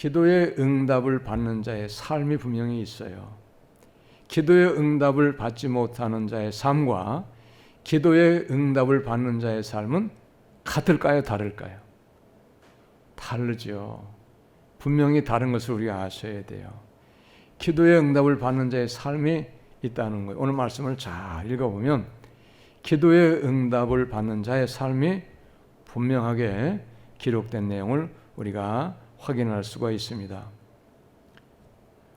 기도의 응답을 받는 자의 삶이 분명히 있어요. 기도의 응답을 받지 못하는 자의 삶과 기도의 응답을 받는 자의 삶은 같을까요? 다를까요? 다르죠. 분명히 다른 것을 우리가 아셔야 돼요. 기도의 응답을 받는 자의 삶이 있다는 거예요. 오늘 말씀을 잘 읽어보면 기도의 응답을 받는 자의 삶이 분명하게 기록된 내용을 우리가 확인할 수가 있습니다.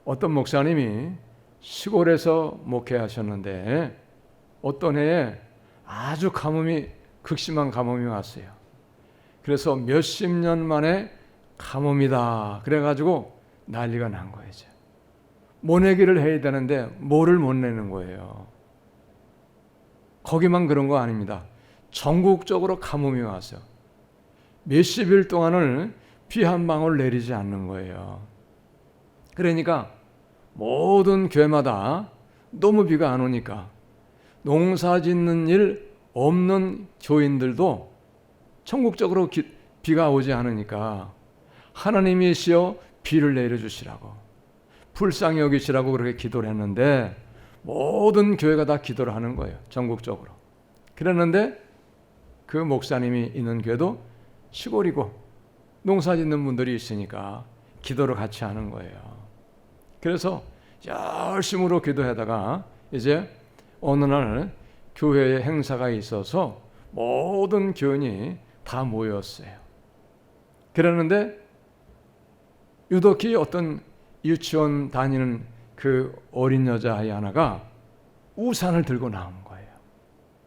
어떤 목사님이 시골에서 목회하셨는데 어떤 해에 아주 극심한 가뭄이 왔어요. 그래서 몇십 년 만에 가뭄이다 그래가지고 난리가 난 거예요. 모내기를 해야 되는데 뭐를 못 내는 거예요. 거기만 그런 거 아닙니다. 전국적으로 가뭄이 와서 몇십일 동안을 비 한 방울 내리지 않는 거예요. 그러니까 모든 교회마다 너무 비가 안 오니까 농사 짓는 일 없는 교인들도 전국적으로 비가 오지 않으니까 하나님이시여 비를 내려주시라고 불쌍히 여기시라고 그렇게 기도를 했는데 모든 교회가 다 기도를 하는 거예요. 전국적으로. 그랬는데 그 목사님이 있는 교회도 시골이고 농사 짓는 분들이 있으니까 기도를 같이 하는 거예요. 그래서 열심으로 기도하다가 이제 어느 날 교회에 행사가 있어서 모든 교인이 다 모였어요. 그러는데 유독히 어떤 유치원 다니는 그 어린 여자아이 하나가 우산을 들고 나온 거예요.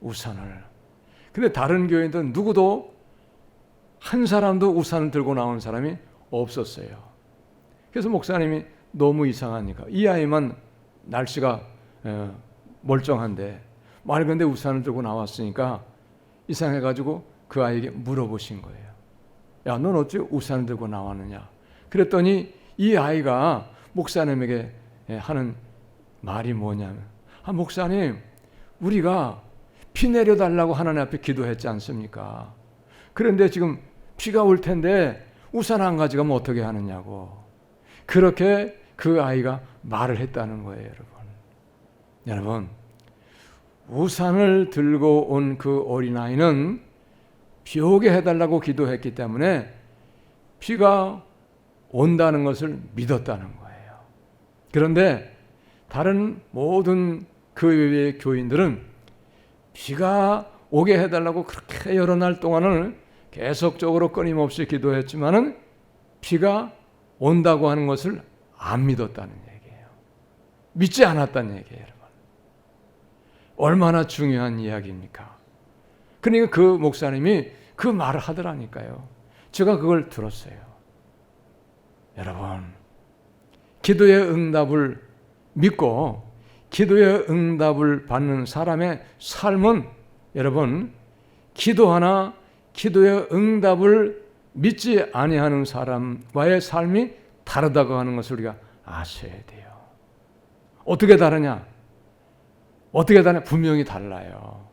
우산을. 근데 다른 교인들은 누구도 한 사람도 우산을 들고 나온 사람이 없었어요. 그래서 목사님이 너무 이상하니까 이 아이만 날씨가 멀쩡한데 맑은데 우산을 들고 나왔으니까 이상해가지고 그 아이에게 물어보신 거예요. 야, 넌 어찌 우산을 들고 나왔느냐? 그랬더니 이 아이가 목사님에게 하는 말이 뭐냐면 목사님, 우리가 비 내려달라고 하나님 앞에 기도했지 않습니까? 그런데 지금 비가 올 텐데 우산 안 가져가면 어떻게 하느냐고 그렇게 그 아이가 말을 했다는 거예요. 여러분 우산을 들고 온 그 어린아이는 비 오게 해달라고 기도했기 때문에 비가 온다는 것을 믿었다는 거예요. 그런데 다른 모든 그 외의 교인들은 비가 오게 해달라고 그렇게 여러 날 동안을 계속적으로 끊임없이 기도했지만은 비가 온다고 하는 것을 안 믿었다는 얘기예요. 믿지 않았다는 얘기예요, 여러분. 얼마나 중요한 이야기입니까? 그러니까 그 목사님이 그 말을 하더라니까요. 제가 그걸 들었어요. 여러분, 기도의 응답을 믿고 기도의 응답을 받는 사람의 삶은 여러분, 기도하나 기도의 응답을 믿지 아니하는 사람과의 삶이 다르다고 하는 것을 우리가 아셔야 돼요. 어떻게 다르냐? 어떻게 다르냐? 분명히 달라요.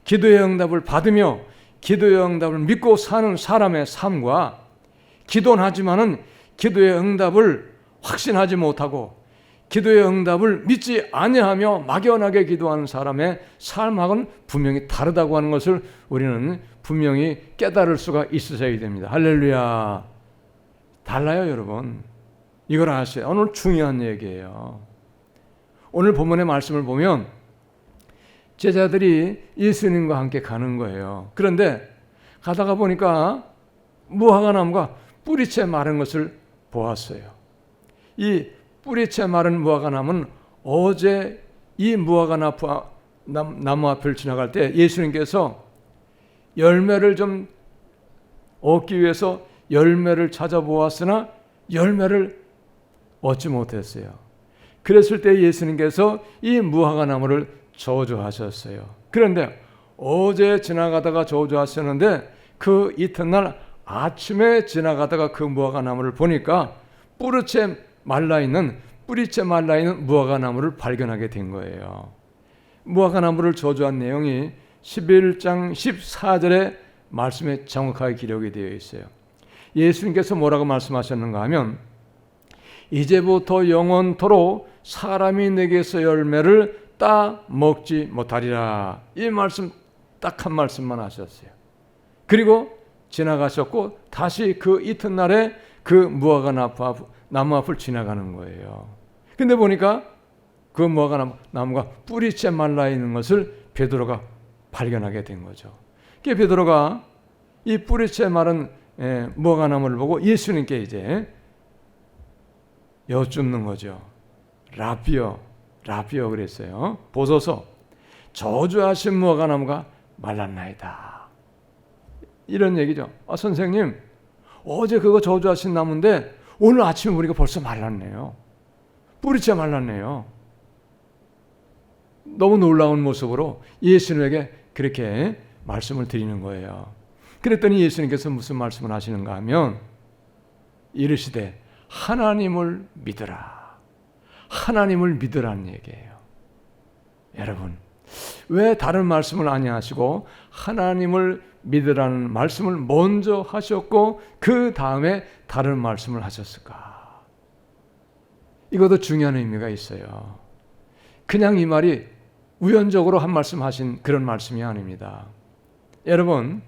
기도의 응답을 받으며 기도의 응답을 믿고 사는 사람의 삶과 기도는 하지만은 기도의 응답을 확신하지 못하고 기도의 응답을 믿지 아니하며 막연하게 기도하는 사람의 삶하고는 분명히 다르다고 하는 것을 우리는 분명히 깨달을 수가 있으셔야 됩니다. 할렐루야. 달라요, 여러분. 이걸 아세요. 오늘 중요한 얘기예요. 오늘 본문의 말씀을 보면 제자들이 예수님과 함께 가는 거예요. 그런데 가다가 보니까 무화과나무가 뿌리채 마른 것을 보았어요. 이 뿌리채 마른 무화과나무는 어제 이 무화과나무 앞을 지나갈 때 예수님께서 열매를 좀 얻기 위해서 열매를 찾아보았으나 열매를 얻지 못했어요. 그랬을 때 예수님께서 이 무화과나무를 저주하셨어요. 그런데 어제 지나가다가 저주하셨는데 그 이튿날 아침에 지나가다가 그 무화과나무를 보니까 뿌리채 말라있는 무화과나무를 발견하게 된 거예요. 무화과나무를 저주한 내용이 11장 14절의 말씀에 정확하게 기록이 되어 있어요. 예수님께서 뭐라고 말씀하셨는가 하면 이제부터 영원토록 사람이 내게서 열매를 따 먹지 못하리라. 이 말씀 딱 한 말씀만 하셨어요. 그리고 지나가셨고 다시 그 이튿날에 그 무화과 나무 앞을 지나가는 거예요. 근데 보니까 그 무화과 나무가 뿌리째 말라 있는 것을 베드로가 발견하게 된 거죠. 그게 베드로가 이 뿌리째 마른 무화과 나무를 보고 예수님께 이제 여쭙는 거죠. 라비어 그랬어요. 보소서 저주하신 무화과 나무가 말랐나이다. 이런 얘기죠. 선생님, 어제 그거 저주하신 나무인데 오늘 아침에 보니까 벌써 말랐네요. 뿌리째 말랐네요. 너무 놀라운 모습으로 예수님에게 그렇게 말씀을 드리는 거예요. 그랬더니 예수님께서 무슨 말씀을 하시는가 하면 이르시되 하나님을 믿으라. 하나님을 믿으라는 얘기예요. 여러분, 왜 다른 말씀을 안 하시고 하나님을 믿으라는 말씀을 먼저 하셨고 그 다음에 다른 말씀을 하셨을까? 이것도 중요한 의미가 있어요. 그냥 이 말이 우연적으로 한 말씀 하신 그런 말씀이 아닙니다. 여러분,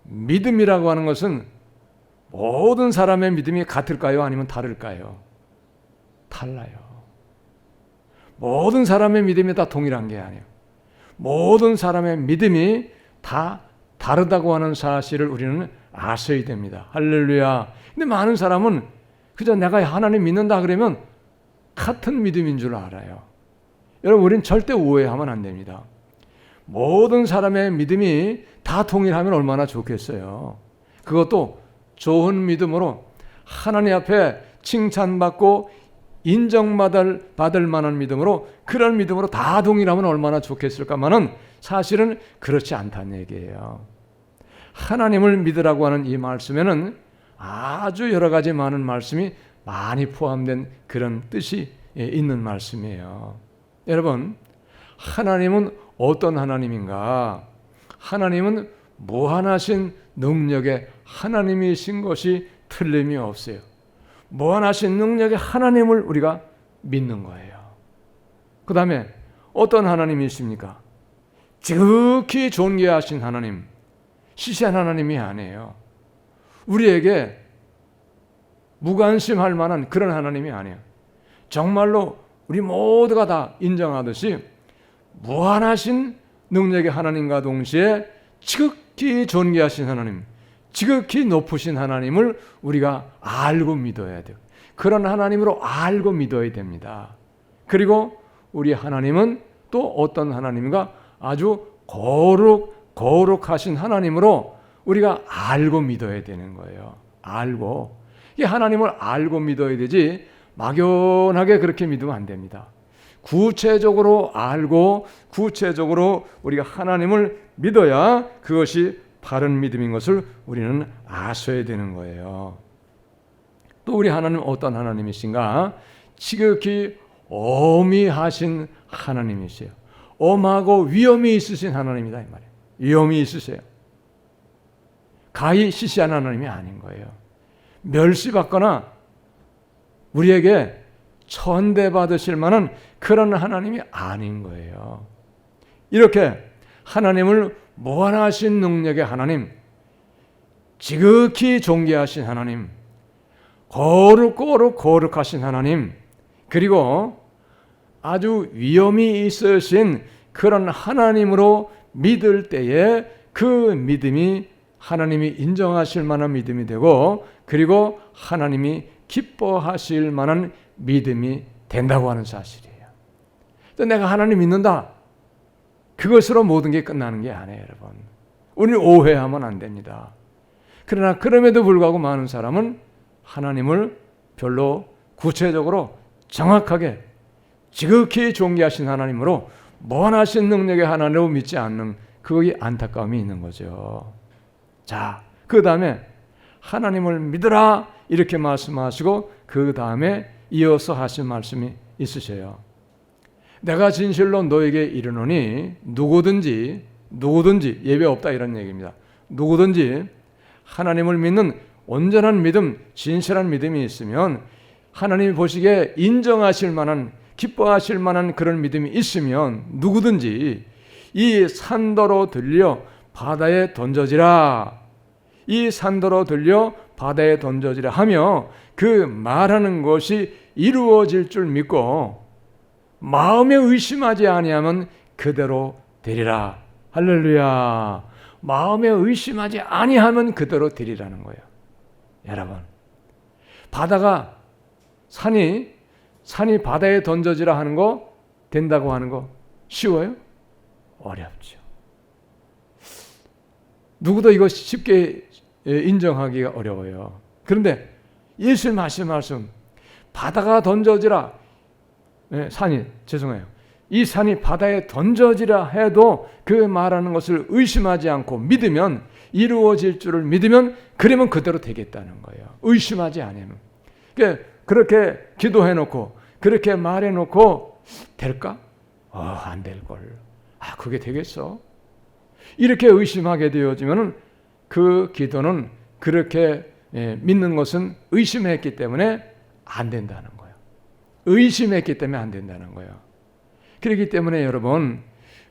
믿음이라고 하는 것은 모든 사람의 믿음이 같을까요? 아니면 다를까요? 달라요. 모든 사람의 믿음이 다 동일한 게 아니에요. 모든 사람의 믿음이 다 다르다고 하는 사실을 우리는 아셔야 됩니다. 할렐루야. 근데 많은 사람은 그저 내가 하나님 믿는다 그러면 같은 믿음인 줄 알아요. 여러분, 우리는 절대 오해하면 안 됩니다. 모든 사람의 믿음이 다 동일하면 얼마나 좋겠어요. 그것도 좋은 믿음으로 하나님 앞에 칭찬받고 인정받을 만한 믿음으로, 그런 믿음으로 다 동일하면 얼마나 좋겠을까만은 사실은 그렇지 않다는 얘기예요. 하나님을 믿으라고 하는 이 말씀에는 아주 여러 가지 많은 말씀이 많이 포함된 그런 뜻이 있는 말씀이에요. 여러분, 하나님은 어떤 하나님인가? 하나님은 무한하신 능력의 하나님이신 것이 틀림이 없어요. 무한하신 능력의 하나님을 우리가 믿는 거예요. 그 다음에 어떤 하나님이십니까? 지극히 존귀하신 하나님, 시시한 하나님이 아니에요. 우리에게 무관심할 만한 그런 하나님이 아니에요. 정말로 우리 모두가 다 인정하듯이 무한하신 능력의 하나님과 동시에 지극히 존귀하신 하나님, 지극히 높으신 하나님을 우리가 알고 믿어야 돼요. 그런 하나님으로 알고 믿어야 됩니다. 그리고 우리 하나님은 또 어떤 하나님인가? 아주 거룩하신 하나님으로 우리가 알고 믿어야 되는 거예요. 알고. 이 하나님을 알고 믿어야 되지 막연하게 그렇게 믿으면 안 됩니다. 구체적으로 알고 구체적으로 우리가 하나님을 믿어야 그것이 바른 믿음인 것을 우리는 아셔야 되는 거예요. 또 우리 하나님 어떤 하나님이신가? 지극히 어미하신 하나님이세요. 엄하고 위엄이 있으신 하나님이다 이 말이에요. 위엄이 있으세요. 가히 시시한 하나님이 아닌 거예요. 멸시받거나 우리에게 천대받으실 만한 그런 하나님이 아닌 거예요. 이렇게 하나님을 무한하신 능력의 하나님, 지극히 존귀하신 하나님, 거룩하신 하나님, 그리고 아주 위엄이 있으신 그런 하나님으로 믿을 때에 그 믿음이 하나님이 인정하실 만한 믿음이 되고, 그리고 하나님이 기뻐하실 만한 믿음이 된다고 하는 사실이에요. 또 내가 하나님 믿는다, 그것으로 모든 게 끝나는 게 아니에요, 여러분. 우리 오해하면 안 됩니다. 그러나 그럼에도 불구하고 많은 사람은 하나님을 별로 구체적으로 정확하게 지극히 존귀하신 하나님으로 무한하신 능력의 하나님으로 믿지 않는 그의 안타까움이 있는 거죠. 자, 그 다음에 하나님을 믿으라 이렇게 말씀하시고 그 다음에 이어서 하신 말씀이 있으셔요. 내가 진실로 너에게 이르노니 누구든지 예배 없다 이런 얘기입니다. 누구든지 하나님을 믿는 온전한 믿음, 진실한 믿음이 있으면 하나님이 보시기에 인정하실 만한, 기뻐하실 만한 그런 믿음이 있으면 누구든지 이 산더러 들려 바다에 던져지라, 이 산더러 들려 바다에 던져지라 하며 그 말하는 것이 이루어질 줄 믿고 마음에 의심하지 아니하면 그대로 되리라. 할렐루야. 마음에 의심하지 아니하면 그대로 되리라는 거예요. 여러분, 바다가 산이 바다에 던져지라 하는 거, 된다고 하는 거 쉬워요? 어렵죠. 누구도 이거 쉽게 인정하기가 어려워요. 그런데 예수님 하신 말씀, 바다가 던져지라, 이 산이 바다에 던져지라 해도 그 말하는 것을 의심하지 않고 믿으면, 이루어질 줄을 믿으면, 그러면 그대로 되겠다는 거예요. 의심하지 않으면. 그렇게 기도해놓고 그렇게 말해놓고 될까? 안 될걸. 그게 되겠어? 이렇게 의심하게 되어지면 그 기도는, 그렇게 믿는 것은 의심했기 때문에 안 된다는 거예요. 의심했기 때문에 안 된다는 거예요. 그렇기 때문에 여러분,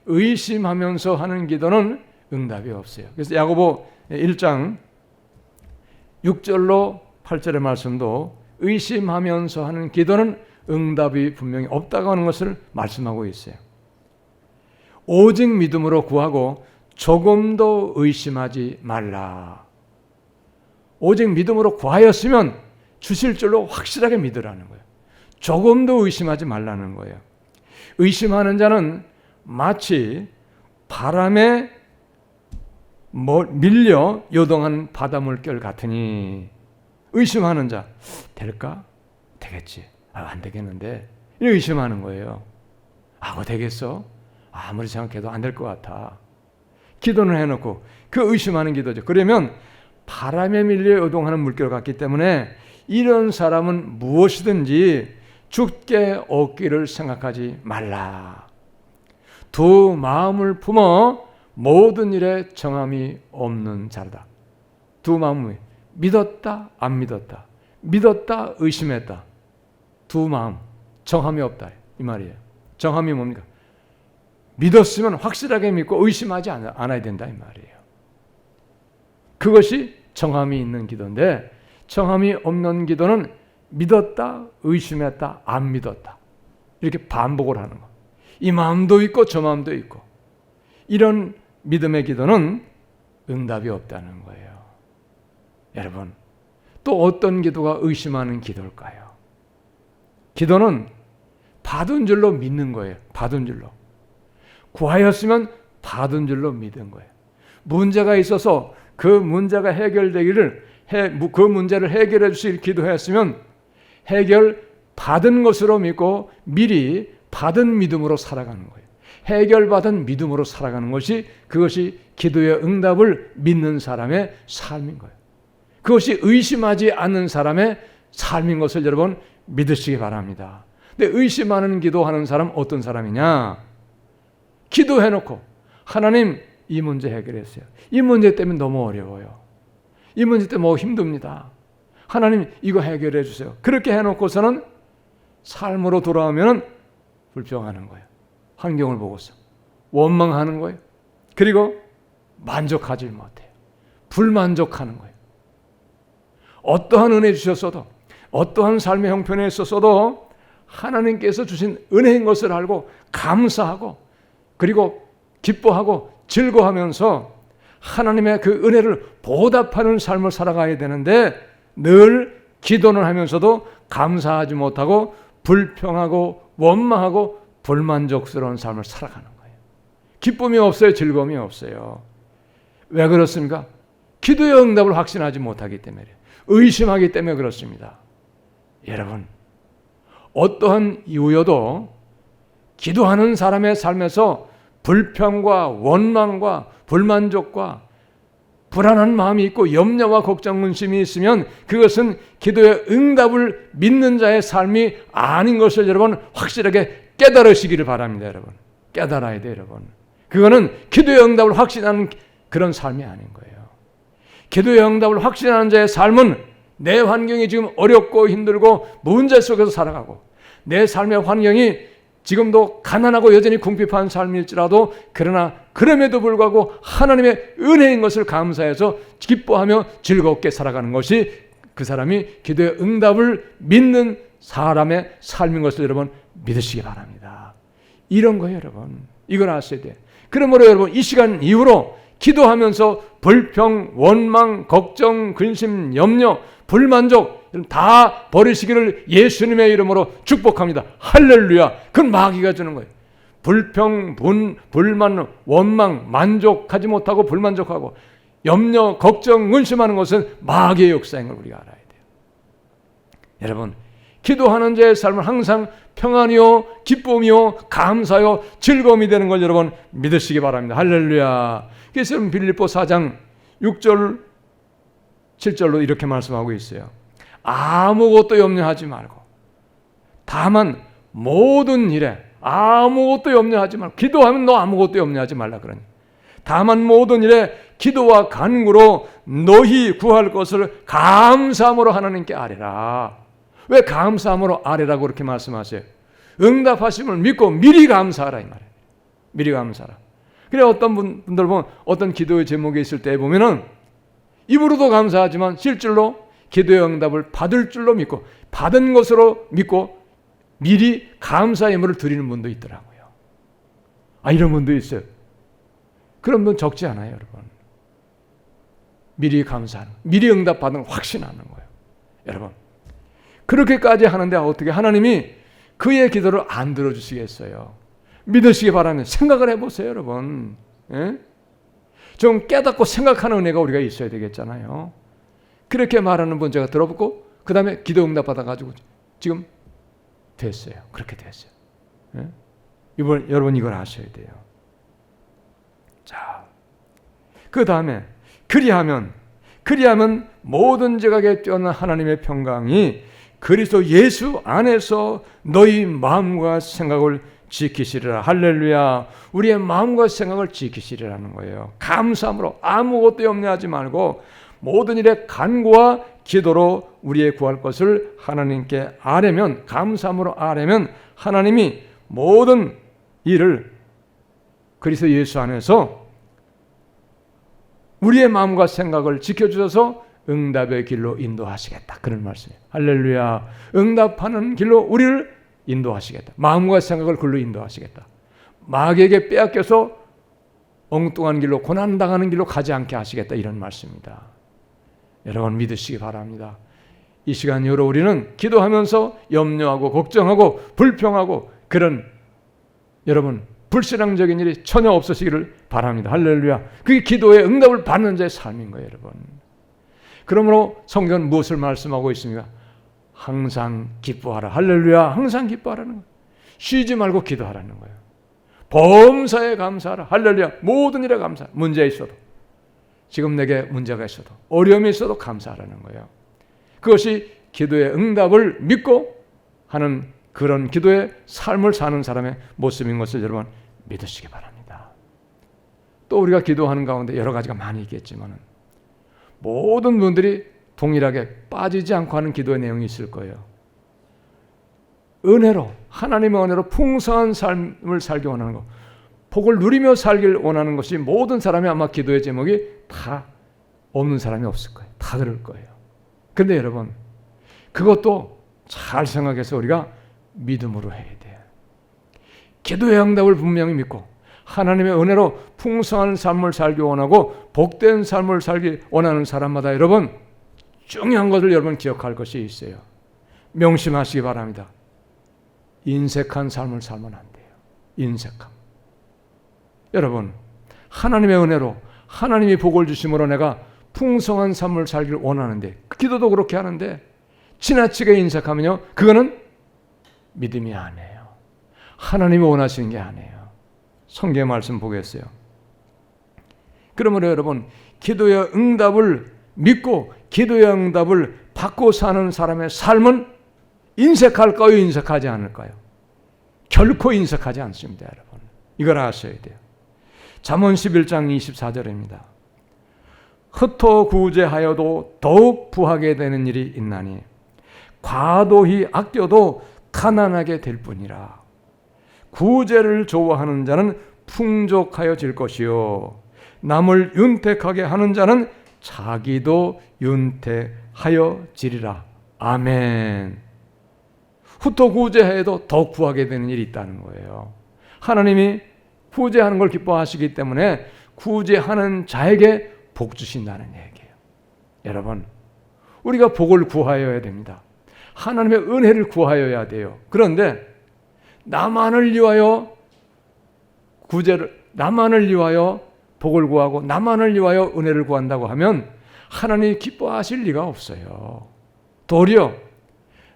의심하면서 하는 기도는 응답이 없어요. 그래서 야고보 1장 6절로 8절의 말씀도 의심하면서 하는 기도는 응답이 분명히 없다고 하는 것을 말씀하고 있어요. 오직 믿음으로 구하고 조금도 의심하지 말라. 오직 믿음으로 구하였으면 주실 줄로 확실하게 믿으라는 거예요. 조금도 의심하지 말라는 거예요. 의심하는 자는 마치 바람에 밀려 요동한 바닷물결 같으니, 의심하는 자, 될까? 되겠지. 안 되겠는데. 이렇게 의심하는 거예요. 그거 되겠어? 아무리 생각해도 안 될 것 같아. 기도는 해놓고 그 의심하는 기도죠. 그러면 바람에 밀려 요동하는 물결 같기 때문에 이런 사람은 무엇이든지 죽게 얻기를 생각하지 말라. 두 마음을 품어 모든 일에 정함이 없는 자다. 두 마음이 믿었다, 안 믿었다. 믿었다, 의심했다. 두 마음, 정함이 없다. 이 말이에요. 정함이 뭡니까? 믿었으면 확실하게 믿고 의심하지 않아야 된다. 이 말이에요. 그것이 정함이 있는 기도인데, 정함이 없는 기도는 믿었다, 의심했다, 안 믿었다. 이렇게 반복을 하는 거. 이 마음도 있고 저 마음도 있고. 이런 믿음의 기도는 응답이 없다는 거예요. 여러분, 또 어떤 기도가 의심하는 기도일까요? 기도는 받은 줄로 믿는 거예요. 받은 줄로. 구하였으면 받은 줄로 믿은 거예요. 문제가 있어서 그 문제가 해결되기를, 그 문제를 해결해 주실 기도했으면 해결 받은 것으로 믿고 미리 받은 믿음으로 살아가는 거예요. 해결받은 믿음으로 살아가는 것이, 그것이 기도의 응답을 믿는 사람의 삶인 거예요. 그것이 의심하지 않는 사람의 삶인 것을 여러분 믿으시기 바랍니다. 근데 의심하는 기도하는 사람 어떤 사람이냐? 기도해놓고 하나님 이 문제 해결했어요. 이 문제 때문에 너무 어려워요. 이 문제 때문에 너무 힘듭니다. 하나님 이거 해결해 주세요. 그렇게 해놓고서는 삶으로 돌아오면 불평하는 거예요. 환경을 보고서 원망하는 거예요. 그리고 만족하지 못해요. 불만족하는 거예요. 어떠한 은혜 주셨어도, 어떠한 삶의 형편에 있었어도 하나님께서 주신 은혜인 것을 알고 감사하고, 그리고 기뻐하고 즐거워하면서 하나님의 그 은혜를 보답하는 삶을 살아가야 되는데, 늘 기도는 하면서도 감사하지 못하고 불평하고 원망하고 불만족스러운 삶을 살아가는 거예요. 기쁨이 없어요. 즐거움이 없어요. 왜 그렇습니까? 기도의 응답을 확신하지 못하기 때문에, 의심하기 때문에 그렇습니다. 여러분, 어떠한 이유여도 기도하는 사람의 삶에서 불평과 원망과 불만족과 불안한 마음이 있고 염려와 걱정, 근심이 있으면 그것은 기도의 응답을 믿는 자의 삶이 아닌 것을 여러분 확실하게 깨달으시기를 바랍니다. 여러분, 깨달아야 돼요. 여러분, 그거는 기도의 응답을 확신하는 그런 삶이 아닌 거예요. 기도의 응답을 확신하는 자의 삶은 내 환경이 지금 어렵고 힘들고 문제 속에서 살아가고 내 삶의 환경이 지금도 가난하고 여전히 궁핍한 삶일지라도 그러나 그럼에도 불구하고 하나님의 은혜인 것을 감사해서 기뻐하며 즐겁게 살아가는 것이 그 사람이 기도의 응답을 믿는 사람의 삶인 것을 여러분 믿으시기 바랍니다. 이런 거예요, 여러분. 이걸 아셔야 돼요. 그러므로 여러분 이 시간 이후로 기도하면서 불평, 원망, 걱정, 근심, 염려, 불만족 다 버리시기를 예수님의 이름으로 축복합니다. 할렐루야. 그건 마귀가 주는 거예요. 불평, 불만, 원망, 만족하지 못하고 불만족하고 염려, 걱정, 근심하는 것은 마귀의 역사인 걸 우리가 알아야 돼요. 여러분, 기도하는 자의 삶은 항상 평안이요, 기쁨이요, 감사요, 즐거움이 되는 걸 여러분 믿으시기 바랍니다. 할렐루야. 그래서 빌립보 4장 6절, 7절로 이렇게 말씀하고 있어요. 아무것도 염려하지 말고 다만 모든 일에 아무것도 염려하지 말고 기도하면 너 아무것도 염려하지 말라 그러니 다만 모든 일에 기도와 간구로 너희 구할 것을 감사함으로 하나님께 아뢰라. 왜 감사함으로 아뢰라고 그렇게 말씀하세요? 응답하심을 믿고 미리 감사하라 이 말이에요. 미리 감사하라. 그래 어떤 분들 보면 어떤 기도의 제목이 있을 때 보면은 입으로도 감사하지만 실질로 기도의 응답을 받을 줄로 믿고 받은 것으로 믿고 미리 감사의 예물을 드리는 분도 있더라고요. 이런 분도 있어요. 그런 분 적지 않아요, 여러분. 미리 감사하는, 미리 응답받는 걸 확신하는 거예요. 여러분, 그렇게까지 하는데 어떻게 하나님이 그의 기도를 안 들어주시겠어요? 믿으시기 바랍니다. 생각을 해보세요, 여러분. 예? 좀 깨닫고 생각하는 은혜가 우리가 있어야 되겠잖아요. 그렇게 말하는 분 제가 들어보고 그 다음에 기도 응답 받아가지고 지금 됐어요. 그렇게 됐어요. 예? 여러분 이걸 아셔야 돼요. 자, 그 다음에 그리하면 모든 지각에 뛰어난 하나님의 평강이 그리스도 예수 안에서 너희 마음과 생각을 지키시리라. 할렐루야. 우리의 마음과 생각을 지키시리라는 거예요. 감사함으로 아무것도 염려하지 말고 모든 일에 간구와 기도로 우리의 구할 것을 하나님께 아뢰면, 감사함으로 아뢰면 하나님이 모든 일을 그리스도 예수 안에서 우리의 마음과 생각을 지켜주셔서 응답의 길로 인도하시겠다. 그런 말씀이에요. 할렐루야. 응답하는 길로 우리를 인도하시겠다. 마음과 생각을 글로 인도하시겠다. 마귀에게 빼앗겨서 엉뚱한 길로 고난당하는 길로 가지 않게 하시겠다. 이런 말씀입니다. 여러분 믿으시기 바랍니다. 이 시간 이후로 우리는 기도하면서 염려하고 걱정하고 불평하고 그런 여러분 불신앙적인 일이 전혀 없으시기를 바랍니다. 할렐루야. 그게 기도의 응답을 받는 자의 삶인 거예요, 여러분. 그러므로 성경은 무엇을 말씀하고 있습니까? 항상 기뻐하라. 할렐루야. 항상 기뻐하라는 거예요. 쉬지 말고 기도하라는 거예요. 범사에 감사하라. 할렐루야. 모든 일에 감사. 문제 있어도 지금 내게 문제가 있어도 어려움이 있어도 감사하라는 거예요. 그것이 기도의 응답을 믿고 하는 그런 기도의 삶을 사는 사람의 모습인 것을 여러분 믿으시기 바랍니다. 또 우리가 기도하는 가운데 여러 가지가 많이 있겠지만 모든 분들이 동일하게 빠지지 않고 하는 기도의 내용이 있을 거예요. 은혜로, 하나님의 은혜로 풍성한 삶을 살기 원하는 것, 복을 누리며 살길 원하는 것이 모든 사람이 아마 기도의 제목이 다 없는 사람이 없을 거예요. 다 그럴 거예요. 그런데 여러분 그것도 잘 생각해서 우리가 믿음으로 해야 돼요. 기도의 응답을 분명히 믿고 하나님의 은혜로 풍성한 삶을 살기 원하고 복된 삶을 살기 원하는 사람마다 여러분 중요한 것을 여러분 기억할 것이 있어요. 명심하시기 바랍니다. 인색한 삶을 살면 안 돼요. 인색함. 여러분 하나님의 은혜로 하나님이 복을 주심으로 내가 풍성한 삶을 살기를 원하는데 기도도 그렇게 하는데 지나치게 인색하면요 그거는 믿음이 아니에요. 하나님이 원하시는 게 아니에요. 성경의 말씀 보겠어요. 그러므로 여러분 기도의 응답을 믿고 기도의 응답을 받고 사는 사람의 삶은 인색할까요? 인색하지 않을까요? 결코 인색하지 않습니다. 여러분 이걸 아셔야 돼요. 잠언 11장 24절입니다. 흩어 구제하여도 더욱 부하게 되는 일이 있나니 과도히 아껴도 가난하게 될 뿐이라. 구제를 좋아하는 자는 풍족하여질 것이요 남을 윤택하게 하는 자는 자기도 윤택하여지리라. 아멘. 흩어 구제해도 더욱 구하게 되는 일이 있다는 거예요. 하나님이 구제하는 걸 기뻐하시기 때문에 구제하는 자에게 복 주신다는 얘기예요. 여러분, 우리가 복을 구하여야 됩니다. 하나님의 은혜를 구하여야 돼요. 그런데 나만을 위하여 나만을 위하여 복을 구하고 나만을 위하여 은혜를 구한다고 하면 하나님이 기뻐하실 리가 없어요. 도리어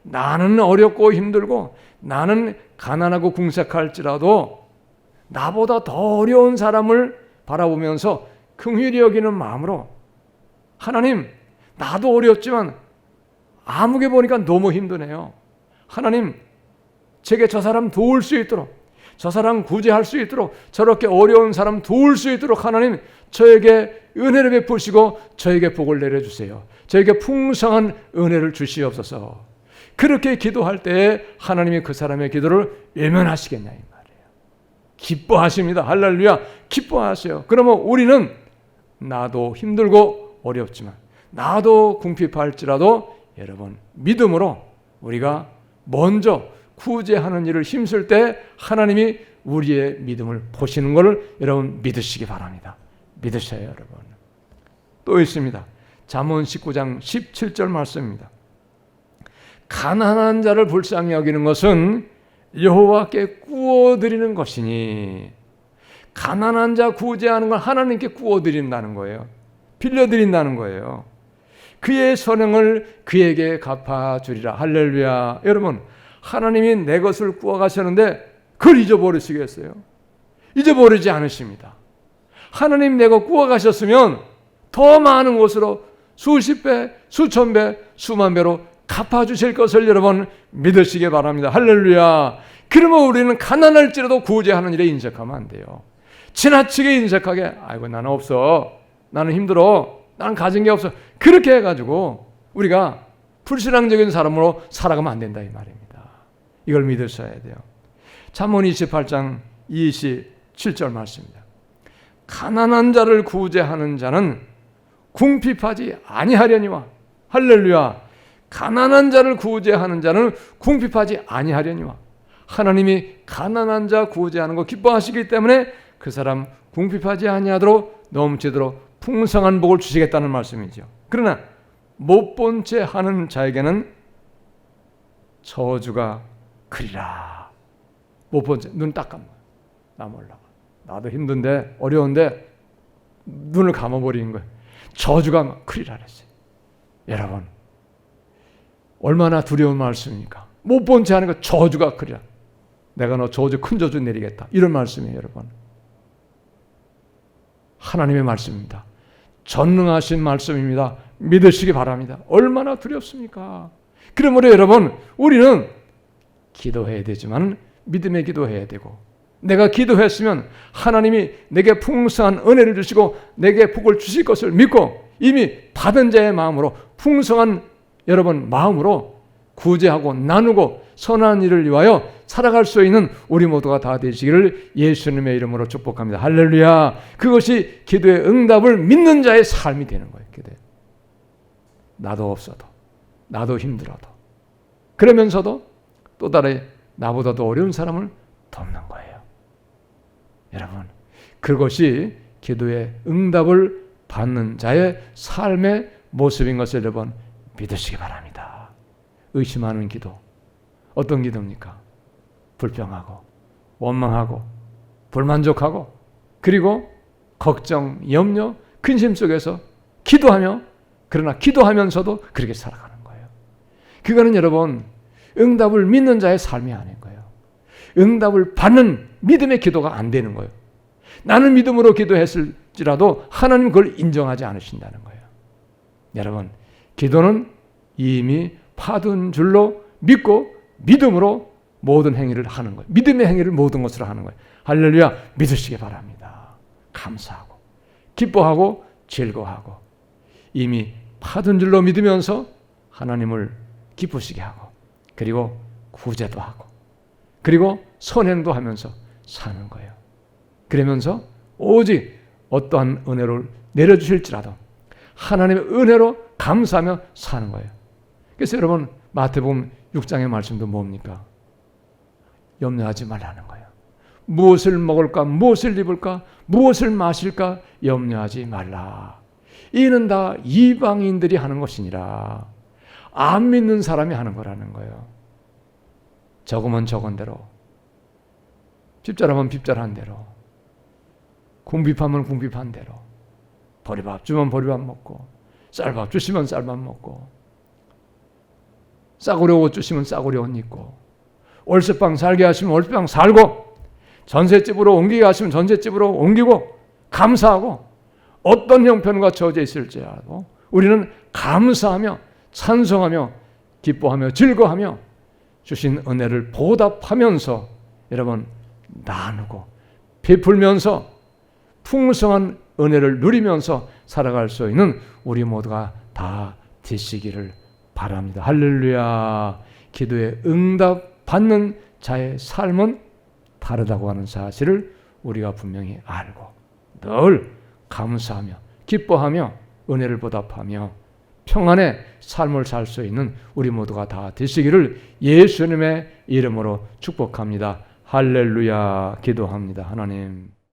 나는 어렵고 힘들고 나는 가난하고 궁색할지라도 나보다 더 어려운 사람을 바라보면서 긍휼히 여기는 마음으로 하나님, 나도 어렵지만 아무개 보니까 너무 힘드네요. 하나님, 제게 저 사람 도울 수 있도록, 저 사람 구제할 수 있도록, 저렇게 어려운 사람 도울 수 있도록 하나님 저에게 은혜를 베푸시고 저에게 복을 내려주세요. 저에게 풍성한 은혜를 주시옵소서. 그렇게 기도할 때에 하나님이 그 사람의 기도를 외면하시겠냐 이 말이에요. 기뻐하십니다. 할렐루야. 기뻐하세요. 그러면 우리는 나도 힘들고 어렵지만 나도 궁핍할지라도 여러분 믿음으로 우리가 먼저 구제하는 일을 힘쓸 때 하나님이 우리의 믿음을 보시는 것을 여러분 믿으시기 바랍니다. 믿으셔요 여러분. 또 있습니다. 잠언 19장 17절 말씀입니다. 가난한 자를 불쌍히 여기는 것은 여호와께 구워드리는 것이니. 가난한 자 구제하는 건 하나님께 구워드린다는 거예요. 빌려드린다는 거예요. 그의 선행을 그에게 갚아주리라. 할렐루야. 여러분, 하나님이 내 것을 구워가셨는데 그걸 잊어버리시겠어요? 잊어버리지 않으십니다. 하나님 내 것 구워가셨으면 더 많은 것으로 수십 배, 수천 배, 수만 배로 갚아주실 것을 여러분 믿으시기 바랍니다. 할렐루야. 그러면 우리는 가난할지라도 구제하는 일에 인색하면 안 돼요. 지나치게 인색하게 아이고 나는 없어, 나는 힘들어, 나는 가진 게 없어, 그렇게 해가지고 우리가 불신앙적인 사람으로 살아가면 안 된다 이 말입니다. 이걸 믿으셔야 돼요. 잠언 28장 27절 말씀입니다. 가난한 자를 구제하는 자는 궁핍하지 아니하려니와. 할렐루야. 가난한 자를 구제하는 자는 궁핍하지 아니하려니와. 하나님이 가난한 자 구제하는 거 기뻐하시기 때문에 그 사람 궁핍하지 아니하도록 넘치도록 풍성한 복을 주시겠다는 말씀이죠. 그러나 못 본 채 하는 자에게는 저주가 그리라. 못 본 채 눈 딱 감아. 나 몰라. 나도 힘든데 어려운데 눈을 감아버리는 거예요. 저주가 그리라 그랬어요. 여러분, 얼마나 두려운 말씀입니까? 못 본 채 하는 거 저주가 그리라. 내가 너 저주, 큰 저주 내리겠다. 이런 말씀이에요, 여러분. 하나님의 말씀입니다. 전능하신 말씀입니다. 믿으시기 바랍니다. 얼마나 두렵습니까? 그러므로 여러분, 우리는 기도해야 되지만 믿음의 기도해야 되고, 내가 기도했으면 하나님이 내게 풍성한 은혜를 주시고 내게 복을 주실 것을 믿고 이미 받은 자의 마음으로 풍성한 여러분 마음으로 구제하고 나누고 선한 일을 위하여 살아갈 수 있는 우리 모두가 다 되시기를 예수님의 이름으로 축복합니다. 할렐루야. 그것이 기도의 응답을 믿는 자의 삶이 되는 거예요. 기도에. 나도 없어도, 나도 힘들어도, 그러면서도 또 다른 나보다도 어려운 사람을 돕는 거예요. 여러분, 그것이 기도의 응답을 받는 자의 삶의 모습인 것을 여러분 믿으시기 바랍니다. 의심하는 기도, 어떤 기도입니까? 불평하고 원망하고 불만족하고 그리고 걱정, 염려, 근심 속에서 기도하며, 그러나 기도하면서도 그렇게 살아가는 거예요. 그거는 여러분 응답을 믿는 자의 삶이 아닌 거예요. 응답을 받는 믿음의 기도가 안 되는 거예요. 나는 믿음으로 기도했을지라도 하나님 그걸 인정하지 않으신다는 거예요. 여러분, 기도는 이미 받은 줄로 믿고 믿음으로 모든 행위를 하는 거예요. 믿음의 행위를 모든 것으로 하는 거예요. 할렐루야. 믿으시기 바랍니다. 감사하고 기뻐하고 즐거워하고 이미 받은 줄로 믿으면서 하나님을 기쁘시게 하고, 그리고 구제도 하고, 그리고 선행도 하면서 사는 거예요. 그러면서 오직 어떠한 은혜를 내려주실지라도 하나님의 은혜로 감사하며 사는 거예요. 그래서 여러분, 마태복음 6장의 말씀도 뭡니까? 염려하지 말라는 거예요. 무엇을 먹을까, 무엇을 입을까, 무엇을 마실까 염려하지 말라. 이는 다 이방인들이 하는 것이니라. 안 믿는 사람이 하는 거라는 거예요. 적으면 적은 대로, 핍절하면 핍절한 대로, 궁핍하면 궁핍한 대로, 보리밥 주면 보리밥 먹고, 쌀밥 주시면 쌀밥 먹고, 싸구려 옷 주시면 싸구려 옷 입고, 월세방 살게 하시면 월세방 살고, 전셋집으로 옮기게 하시면 전셋집으로 옮기고, 감사하고, 어떤 형편과 처져 있을지라도 우리는 감사하며 찬송하며 기뻐하며 즐거워하며 주신 은혜를 보답하면서 여러분 나누고 베풀면서 풍성한 은혜를 누리면서 살아갈 수 있는 우리 모두가 다 되시기를 바랍니다. 할렐루야. 기도에 응답받는 자의 삶은 다르다고 하는 사실을 우리가 분명히 알고 늘 감사하며 기뻐하며 은혜를 보답하며 평안의 삶을 살 수 있는 우리 모두가 다 되시기를 예수님의 이름으로 축복합니다. 할렐루야. 기도합니다. 하나님.